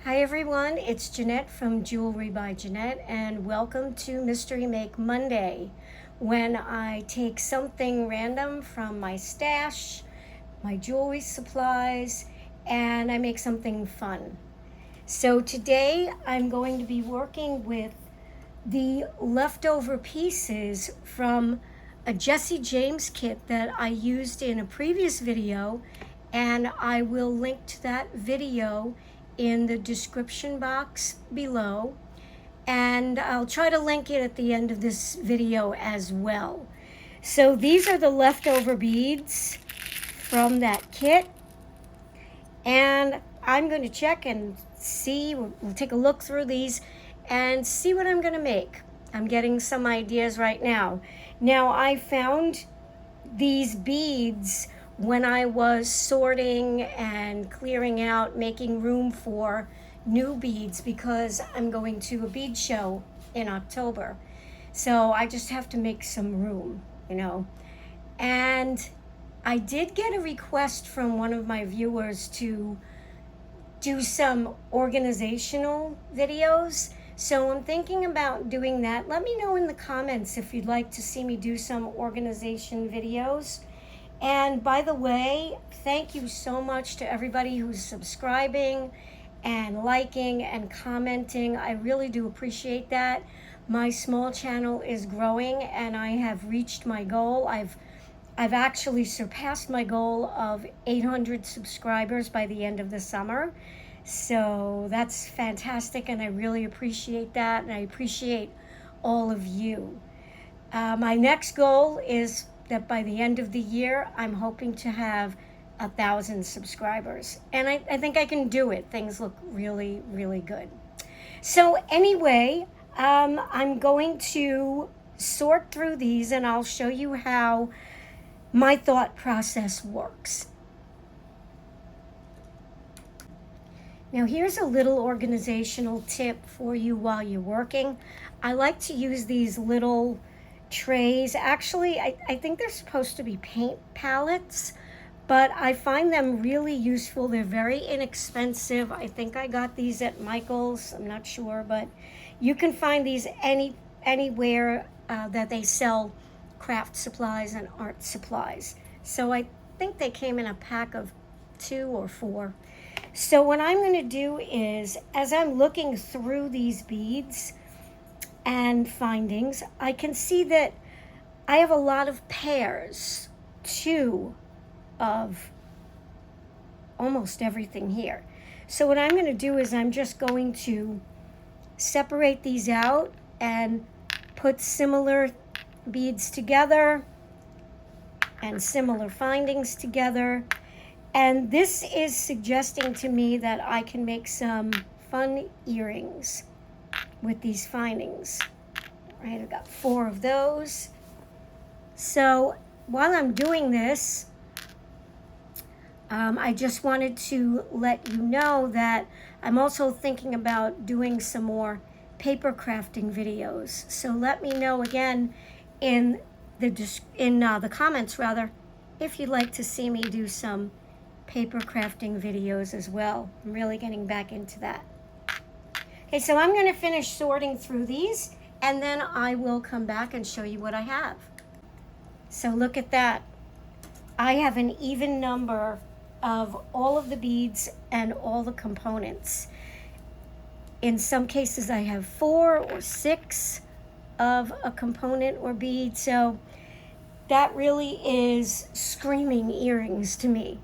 Hi everyone, it's Jeanette from Jewelry by Jeanette, and welcome to Mystery Make Monday, when I take something random from my stash, my jewelry supplies, and I make something fun. So today I'm going to be working with the leftover pieces from a Jesse James kit that I used in a previous video, and I will link to that video in the description box below, and I'll try to link it at the end of this video as well. So these are the leftover beads from that kit, and I'm going to check and see, we'll take a look through these and see what I'm going to make. I'm getting some ideas right now. Now, I found these beads when I was sorting and clearing out, making room for new beads, because I'm going to a bead show in October. So I just have to make some room, And I did get a request from one of my viewers to do some organizational videos. So I'm thinking about doing that. Let me know in the comments if you'd like to see me do some organization videos. And by the way, thank you so much to everybody who's subscribing and liking and commenting. I really do appreciate that. My small channel is growing and I have reached my goal. I've actually surpassed my goal of 800 subscribers by the end of the summer. So that's fantastic, and I really appreciate that, and I appreciate all of you. My next goal is that by the end of the year, I'm hoping to have 1,000 subscribers. And I think I can do it. Things look really, really good. So anyway, I'm going to sort through these and I'll show you how my thought process works. Now here's a little organizational tip for you while you're working. I like to use these little trays. Actually, I think they're supposed to be paint palettes, but I find them really useful. They're very inexpensive. I think I got these at Michael's. I'm not sure, but you can find these anywhere that they sell craft supplies and art supplies. So I think they came in a pack of 2 or 4. So what I'm going to do is, as I'm looking through these beads and findings, I can see that I have a lot of pairs, 2 of almost everything here. So what I'm going to do is I'm just going to separate these out and put similar beads together and similar findings together. And this is suggesting to me that I can make some fun earrings with these findings. All right, I've got 4 of those. So while I'm doing this, I just wanted to let you know that I'm also thinking about doing some more paper crafting videos. So let me know again in the comments if you'd like to see me do some paper crafting videos as well. I'm really getting back into that. Okay, so I'm going to finish sorting through these and then I will come back and show you what I have. So look at that. I have an even number of all of the beads and all the components. In some cases I have 4 or 6 of a component or bead, so that really is screaming earrings to me.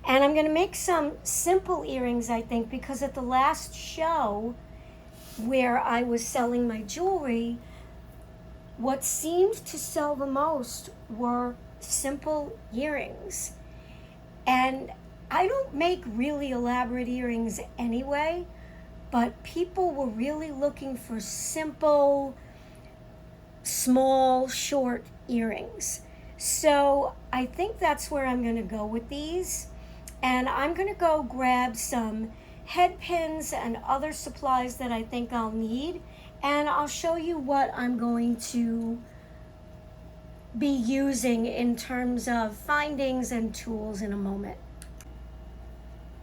And I'm going to make some simple earrings, I think, because at the last show where I was selling my jewelry, what seemed to sell the most were simple earrings. And I don't make really elaborate earrings anyway, but people were really looking for simple, small, short earrings. So I think that's where I'm going to go with these. And I'm going to go grab some head pins and other supplies that I think I'll need. And I'll show you what I'm going to be using in terms of findings and tools in a moment.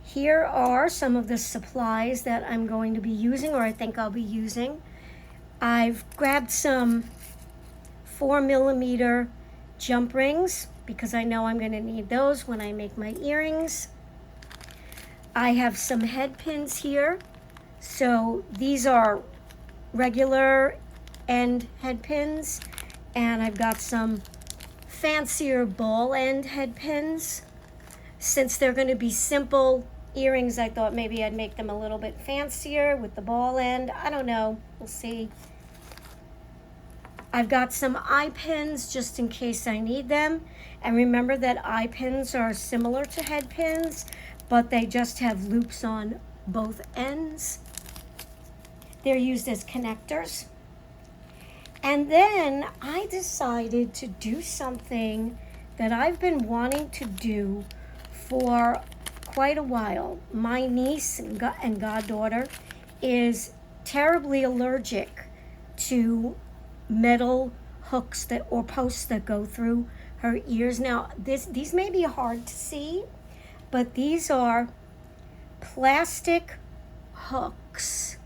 Here are some of the supplies that I'm going to be using, or I think I'll be using. I've grabbed some 4mm jump rings because I know I'm going to need those when I make my earrings. I have some head pins here. So these are regular end head pins, and I've got some fancier ball end head pins. Since they're going to be simple earrings, I thought maybe I'd make them a little bit fancier with the ball end. I don't know. We'll see. I've got some eye pins just in case I need them. And remember that eye pins are similar to head pins, but they just have loops on both ends. They're used as connectors. And then I decided to do something that I've been wanting to do for quite a while. My niece and goddaughter is terribly allergic to metal hooks that or posts that go through her ears. Now, these may be hard to see, but these are plastic hooks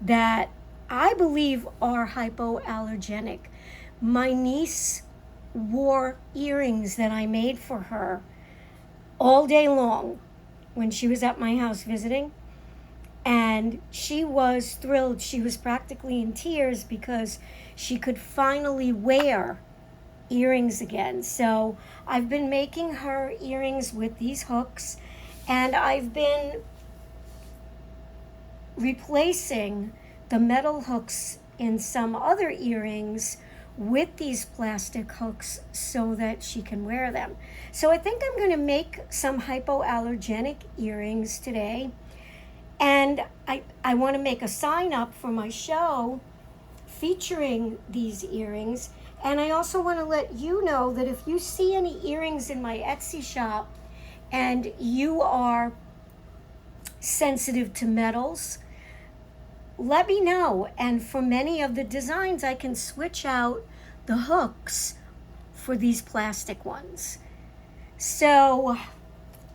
that I believe are hypoallergenic. My niece wore earrings that I made for her all day long when she was at my house visiting, and she was thrilled. She was practically in tears because she could finally wear earrings again. So I've been making her earrings with these hooks, and I've been replacing the metal hooks in some other earrings with these plastic hooks so that she can wear them. So I think I'm going to make some hypoallergenic earrings today. And I want to make a sign up for my show featuring these earrings. And I also want to let you know that if you see any earrings in my Etsy shop and you are sensitive to metals, let me know. And for many of the designs, I can switch out the hooks for these plastic ones. So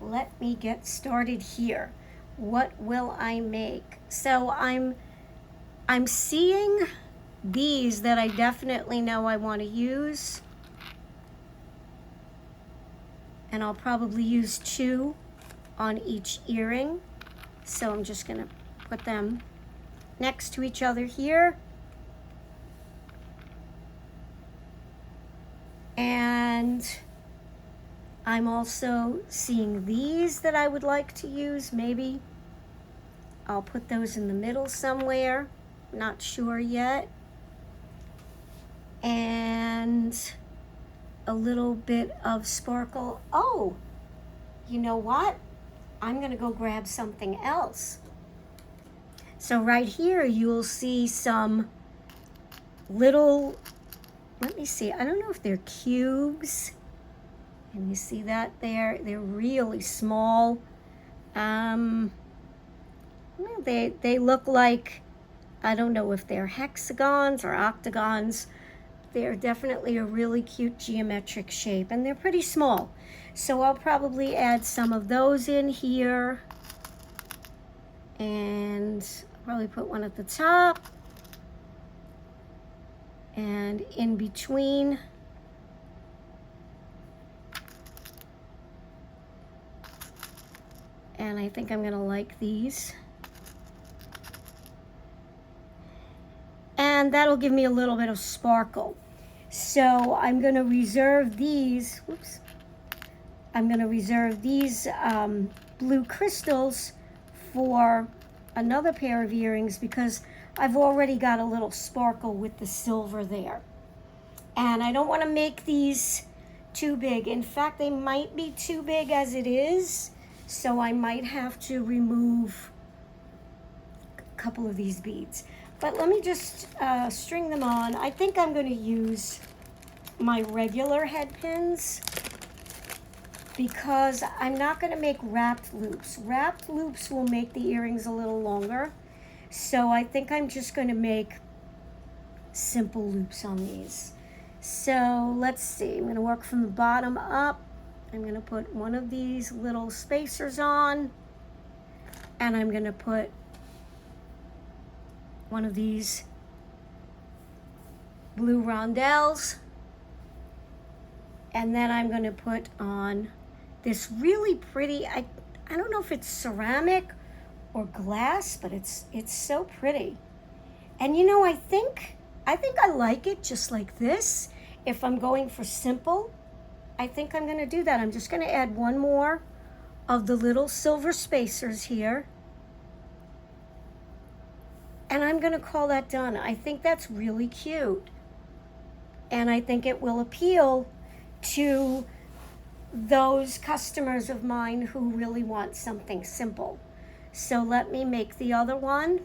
let me get started here. What will I make? So I'm seeing these that I definitely know I want to use. And I'll probably use 2 on each earring. So I'm just going to put them next to each other here. And I'm also seeing these that I would like to use. Maybe I'll put those in the middle somewhere. Not sure yet. And a little bit of sparkle. Oh, you know what? I'm going to go grab something else. So right here, you'll see some little, let me see, I don't know if they're cubes. Can you see that there? They're really small. They look like, I don't know if they're hexagons or octagons. They're definitely a really cute geometric shape, and they're pretty small. So I'll probably add some of those in here. And probably put one at the top and in between. And I think I'm gonna like these. And that'll give me a little bit of sparkle. So I'm gonna reserve these, I'm gonna reserve these blue crystals for another pair of earrings because I've already got a little sparkle with the silver there. And I don't want to make these too big. In fact, they might be too big as it is, so I might have to remove a couple of these beads. But let me just string them on. I think I'm going to use my regular head pins because I'm not going to make wrapped loops. Wrapped loops will make the earrings a little longer. So I think I'm just going to make simple loops on these. So let's see. I'm going to work from the bottom up. I'm going to put one of these little spacers on, and I'm going to put one of these blue rondelles, and then I'm going to put on this really pretty, I don't know if it's ceramic or glass, but it's so pretty. And you know, I think I like it just like this. If I'm going for simple, I think I'm going to do that. I'm just going to add one more of the little silver spacers here, and I'm going to call that done. I think that's really cute, and I think it will appeal to those customers of mine who really want something simple. So let me make the other one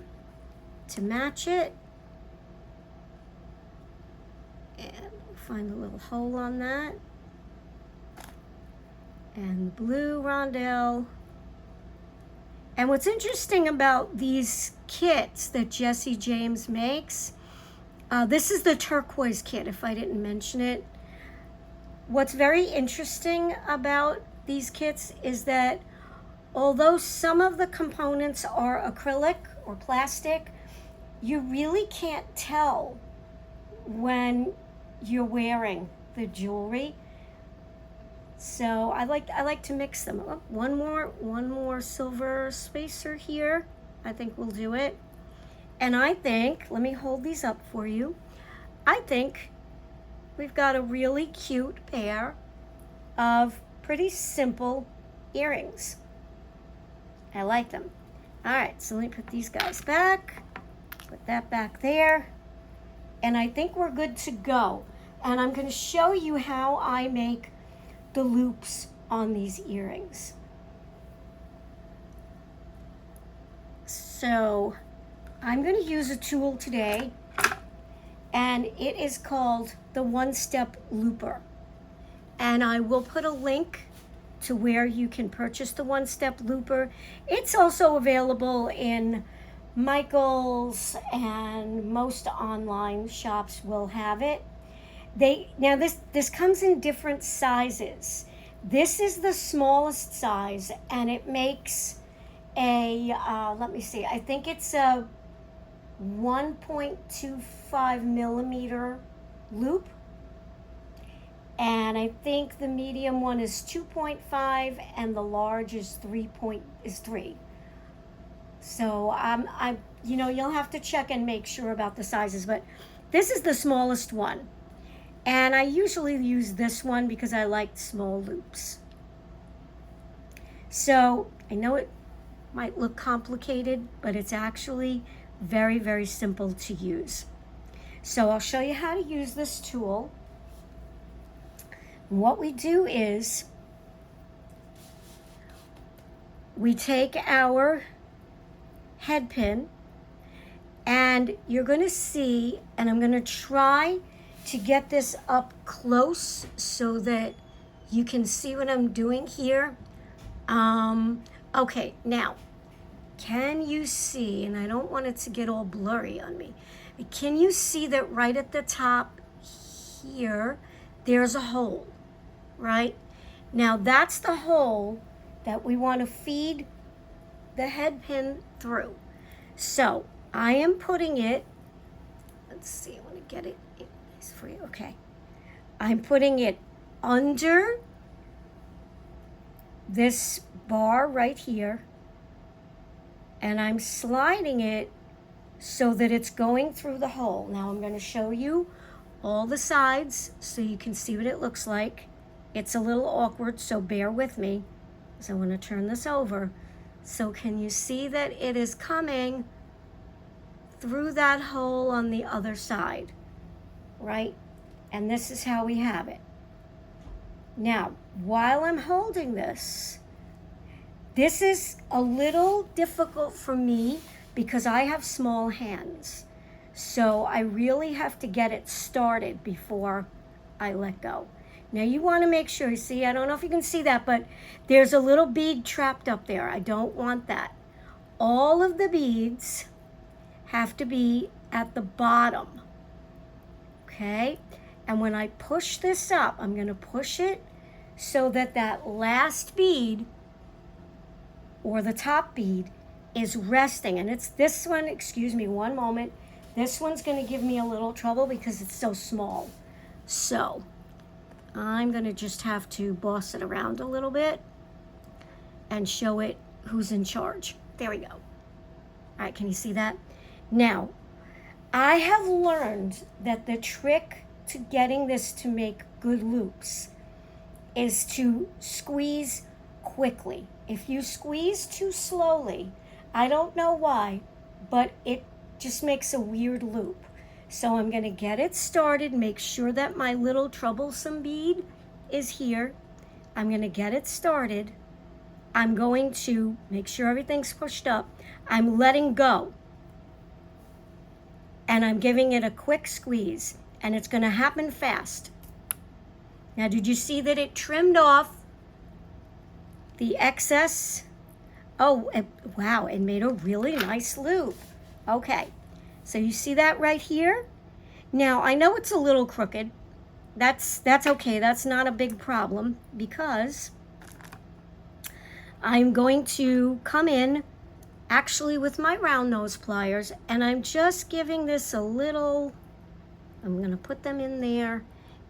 to match it, and find a little hole on that, and the blue rondelle. And what's interesting about these kits that Jesse James makes, this is the turquoise kit, if I didn't mention it. What's very interesting about these kits is that although some of the components are acrylic or plastic, you really can't tell when you're wearing the jewelry. So I like to mix them. Oh, one more silver spacer here. I think we'll do it. And I think, let me hold these up for you. I think we've got a really cute pair of pretty simple earrings. I like them. All right, so let me put these guys back. Put that back there. And I think we're good to go. And I'm going to show you how I make the loops on these earrings. So I'm going to use a tool today, and it is called the One Step Looper. And I will put a link to where you can purchase the One Step Looper. It's also available in Michael's, and most online shops will have it. Now this comes in different sizes. This is the smallest size, and it makes a, let me see, I think it's a 1.25 millimeter loop. And I think the medium one is 2.5 and the large is 3. So you'll have to check and make sure about the sizes, but this is the smallest one. And I usually use this one because I like small loops. So I know it might look complicated, but it's actually very, very simple to use. So I'll show you how to use this tool. What we do is we take our head pin, and you're going to see, and I'm going to try to get this up close so that you can see what I'm doing here. Okay, now, can you see, and I don't want it to get all blurry on me, can you see that right at the top here, there's a hole, right? Now that's the hole that we want to feed the head pin through. So I am putting it, let's see, I want to get it for you. Okay, I'm putting it under this bar right here, and I'm sliding it so that it's going through the hole. Now I'm going to show you all the sides so you can see what it looks like. It's a little awkward, so bear with me, because I want to turn this over. So can you see that it is coming through that hole on the other side, right? And this is how we have it. Now, while I'm holding this is a little difficult for me because I have small hands. So I really have to get it started before I let go. Now you want to make sure, you see, I don't know if you can see that, but there's a little bead trapped up there. I don't want that. All of the beads have to be at the bottom, okay? And when I push this up, I'm going to push it so that that last bead or the top bead is resting. And it's this one, excuse me one moment. This one's going to give me a little trouble because it's so small. So I'm going to just have to boss it around a little bit and show it who's in charge. There we go. All right, can you see that? Now, I have learned that the trick to getting this to make good loops is to squeeze quickly. If you squeeze too slowly, I don't know why, but it just makes a weird loop. So I'm going to get it started, make sure that my little troublesome bead is here. I'm going to get it started. I'm going to make sure everything's pushed up. I'm letting go. And I'm giving it a quick squeeze. And it's going to happen fast. Now, did you see that it trimmed off the excess? Oh, wow, it made a really nice loop. Okay, so you see that right here? Now, I know it's a little crooked. That's okay. That's not a big problem because I'm going to come in actually with my round nose pliers, and I'm just giving this a little, I'm going to put them in there,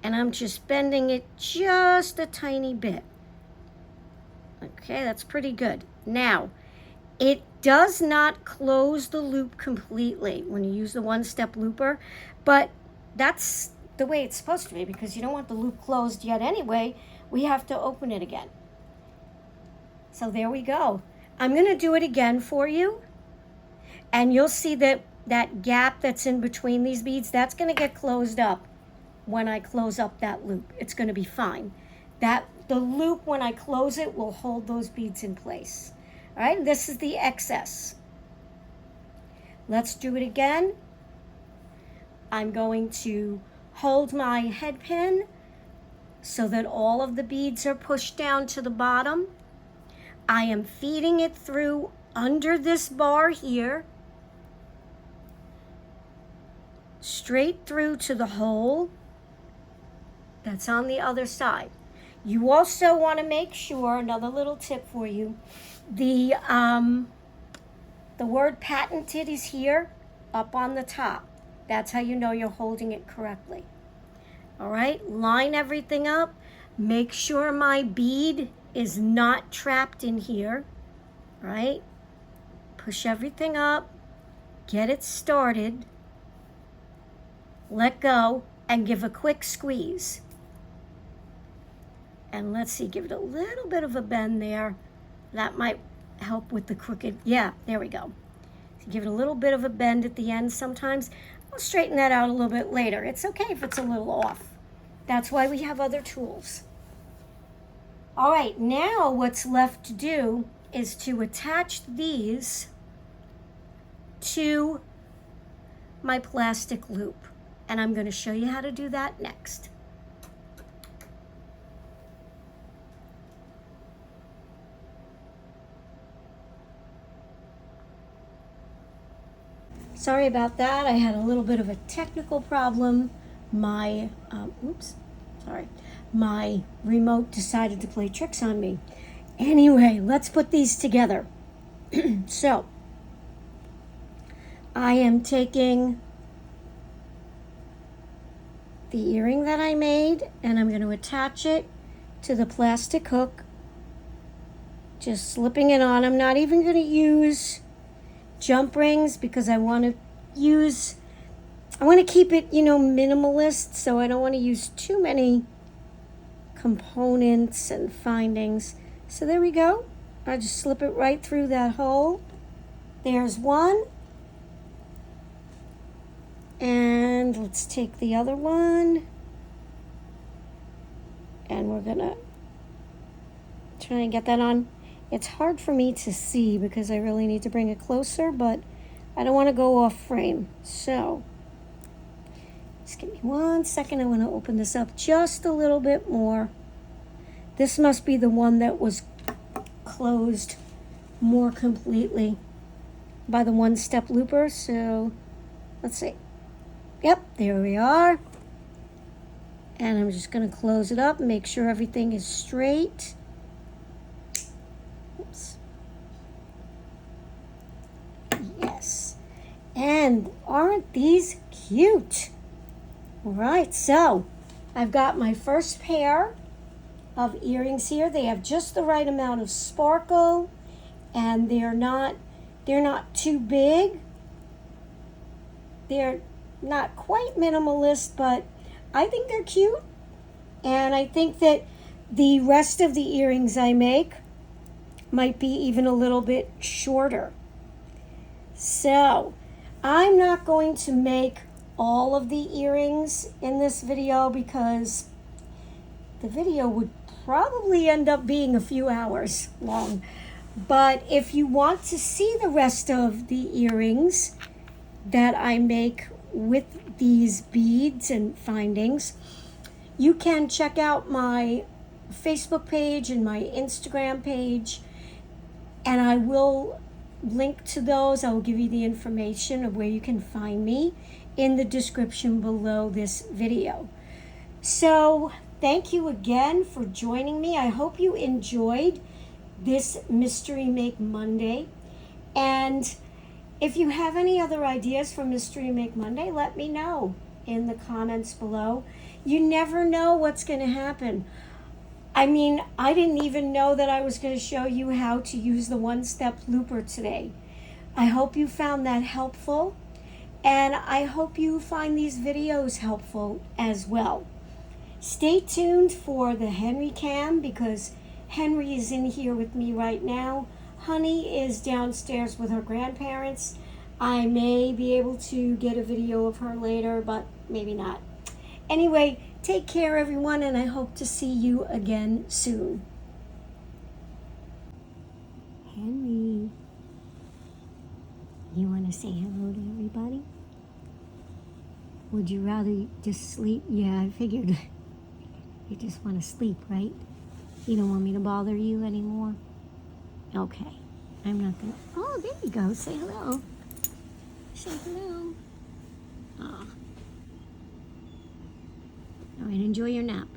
and I'm just bending it just a tiny bit. Okay, that's pretty good. Now, it does not close the loop completely when you use the one-step looper, but that's the way it's supposed to be because you don't want the loop closed yet anyway. We have to open it again. So there we go. I'm going to do it again for you, and you'll see that that gap that's in between these beads, that's going to get closed up when I close up that loop. It's going to be fine. The loop, when I close it, will hold those beads in place. All right, this is the excess. Let's do it again. I'm going to hold my head pin so that all of the beads are pushed down to the bottom. I am feeding it through under this bar here, straight through to the hole that's on the other side. You also want to make sure, another little tip for you, the word patented is here up on the top. That's how you know you're holding it correctly. All right, line everything up. Make sure my bead is not trapped in here, right? Push everything up, get it started, let go, and give a quick squeeze. And let's see, give it a little bit of a bend there. That might help with the crooked. Yeah, there we go. So give it a little bit of a bend at the end sometimes. I'll straighten that out a little bit later. It's okay if it's a little off. That's why we have other tools. All right, now what's left to do is to attach these to my plastic loop. And I'm going to show you how to do that next. Sorry about that. I had a little bit of a technical problem. My remote decided to play tricks on me. Anyway, let's put these together. So, I am taking the earring that I made and I'm going to attach it to the plastic hook. Just slipping it on. I'm not even going to use jump rings because I want to keep it, minimalist, so I don't want to use too many components and findings. So there we go. I just slip it right through that hole. There's one. And let's take the other one. And we're gonna try and get that on. It's hard for me to see because I really need to bring it closer, but I don't want to go off frame. So just give me 1 second. I want to open this up just a little bit more. This must be the one that was closed more completely by the one-step looper. So let's see. Yep, there we are. And I'm just going to close it up and make sure everything is straight. Oops. Yes. And aren't these cute? All right, so I've got my first pair of earrings here. They have just the right amount of sparkle, and they're not too big. They're not quite minimalist, but I think they're cute. And I think that the rest of the earrings I make might be even a little bit shorter. So I'm not going to make all of the earrings in this video because the video would probably end up being a few hours long. But if you want to see the rest of the earrings that I make with these beads and findings, you can check out my Facebook page and my Instagram page, and I will link to those. I will give you the information of where you can find me in the description below this video. So thank you again for joining me. I hope you enjoyed this Mystery Make Monday. And if you have any other ideas for Mystery Make Monday, let me know in the comments below. You never know what's going to happen. I mean, I didn't even know that I was going to show you how to use the one-step looper today. I hope you found that helpful, and I hope you find these videos helpful as well. Stay tuned for the Henry Cam because Henry is in here with me right now. Honey is downstairs with her grandparents. I may be able to get a video of her later, but maybe not. Anyway, take care, everyone, and I hope to see you again soon. Henry, you want to say hello to everybody? Would you rather just sleep? Yeah, I figured you just want to sleep, right? You don't want me to bother you anymore? Okay, I'm not gonna. Oh, there you go. Say hello. Say hello. Aw. All right, enjoy your nap.